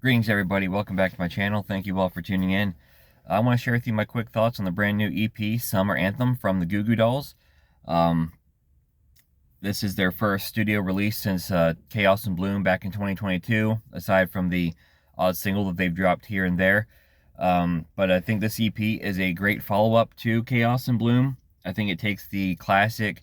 Greetings everybody, welcome back to my channel. Thank you all for tuning in. I want to share with you my quick thoughts on the brand new EP, Summer Anthem from the Goo Goo Dolls. This is their first studio release since Chaos and Bloom back in 2022, aside from the odd single that they've dropped here and there. But I think this EP is a great follow-up to Chaos and Bloom. I think it takes the classic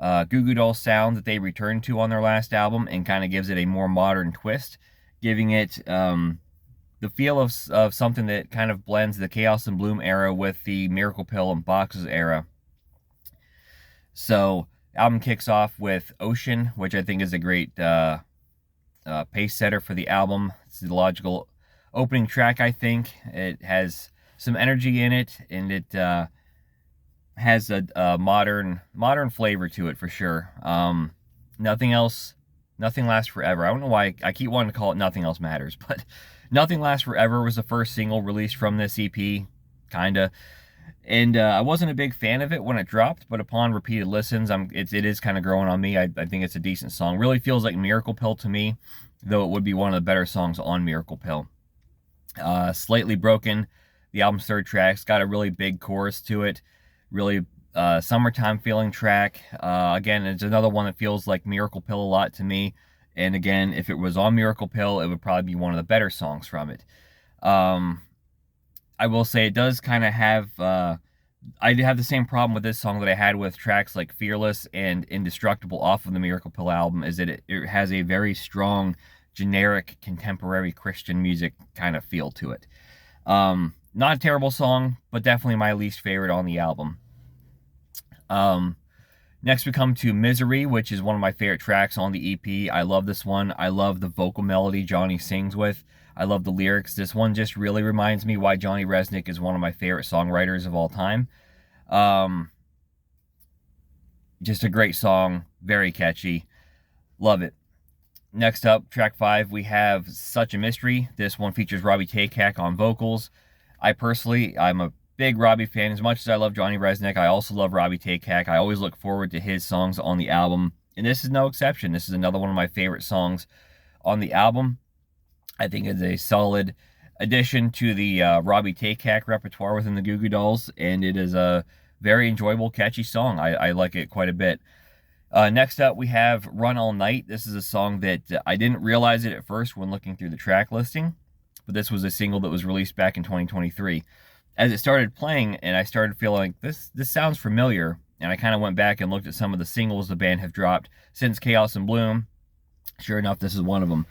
Goo Goo Dolls sound that they returned to on their last album and kind of gives it a more modern twist, giving it the feel of something that kind of blends the Chaos and Bloom era with the Miracle Pill and Boxes era. So, album kicks off with Ocean, which I think is a great pace setter for the album. It's the logical opening track, I think. It has some energy in it, and it has a modern flavor to it for sure. Nothing Lasts Forever. I don't know why I keep wanting to call it Nothing Else Matters, but Nothing Lasts Forever was the first single released from this EP, kinda. And I wasn't a big fan of it when it dropped, but upon repeated listens, it is kind of growing on me. I think it's a decent song. Really feels like Miracle Pill to me, though it would be one of the better songs on Miracle Pill. Slightly Broken, the album's third track, it's got a really big chorus to it. Really summertime feeling track. Again, it's another one that feels like Miracle Pill a lot to me. And again, if it was on Miracle Pill, it would probably be one of the better songs from it. I will say it does kind of have, I have the same problem with this song that I had with tracks like Fearless and Indestructible off of the Miracle Pill album, is that it has a very strong, generic, contemporary Christian music kind of feel to it. Not a terrible song, but definitely my least favorite on the album. Next we come to Misery, which is one of my favorite tracks on the EP. I love this one. I love the vocal melody Johnny sings with. I love the lyrics. This one just really reminds me why Johnny Resnick is one of my favorite songwriters of all time. Just a great song, very catchy. Love it. Next up, track 5, we have Such a Mystery. This one features Robbie Takak on vocals. I'm a big Robbie fan. As much as I love Johnny Resnick, I also love Robbie Takak. I always look forward to his songs on the album, and this is no exception. This is another one of my favorite songs on the album. I think it's a solid addition to the Robbie Takak repertoire within the Goo Goo Dolls, and it is a very enjoyable, catchy song. I like it quite a bit. Next up, we have Run All Night. This is a song that I didn't realize it at first when looking through the track listing, but this was a single that was released back in 2023. As it started playing, and I started feeling like this sounds familiar, and I kind of went back and looked at some of the singles the band have dropped since Chaos and Bloom. Sure enough, this is one of them.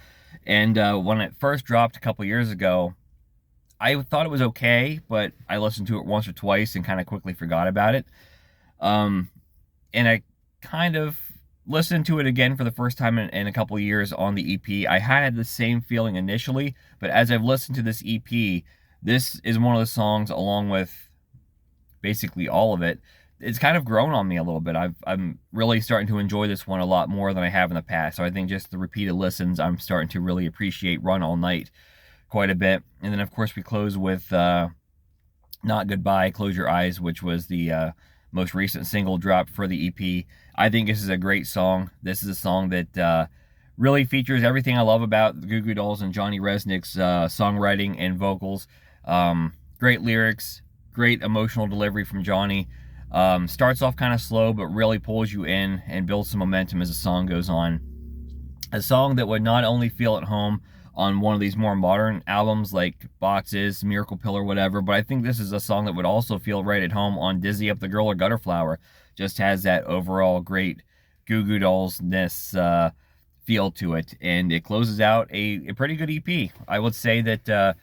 And when it first dropped a couple years ago, I thought it was okay, but I listened to it once or twice and kind of quickly forgot about it. And I kind of listened to it again for the first time in a couple years on the EP. I had the same feeling initially, but as I've listened to this EP, this is one of the songs, along with basically all of it, it's kind of grown on me a little bit. I'm really starting to enjoy this one a lot more than I have in the past. So I think just the repeated listens, I'm starting to really appreciate Run All Night quite a bit. And then, of course, we close with Not Goodbye, Close Your Eyes, which was the most recent single dropped for the EP. I think this is a great song. This is a song that really features everything I love about the Goo Goo Dolls and Johnny Resnick's songwriting and vocals. Great lyrics, great emotional delivery from Johnny. Starts off kind of slow, but really pulls you in and builds some momentum as the song goes on. A song that would not only feel at home on one of these more modern albums like Boxes, Miracle Pill, or whatever, but I think this is a song that would also feel right at home on Dizzy Up the Girl or Gutter Flower. Just has that overall great Goo Goo Dolls-ness feel to it, and it closes out a pretty good EP. I would say that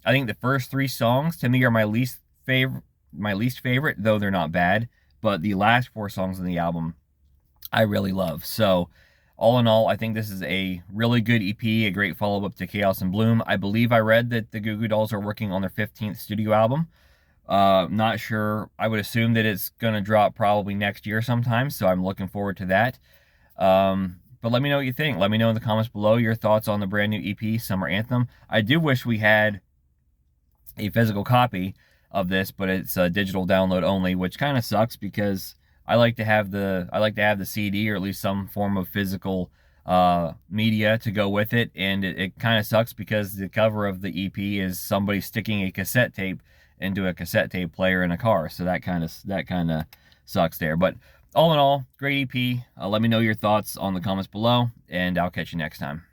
I think the first 3 songs to me are my least favorite, though they're not bad, but the last 4 songs in the album I really love. So all in all, I think this is a really good EP, a great follow-up to Chaos and Bloom. I believe I read that the Goo Goo Dolls are working on their 15th studio album. Not sure. I would assume that it's going to drop probably next year sometime, so I'm looking forward to that. But let me know what you think. Let me know in the comments below your thoughts on the brand new EP, Summer Anthem. I do wish we had a physical copy of this, but it's a digital download only, which kind of sucks because I like to have the CD, or at least some form of physical media to go with it, and it kind of sucks because the cover of the EP is somebody sticking a cassette tape into a cassette tape player in a car, so that kind of sucks there. But all in all, great EP. Let me know your thoughts on the comments below, and I'll catch you next time.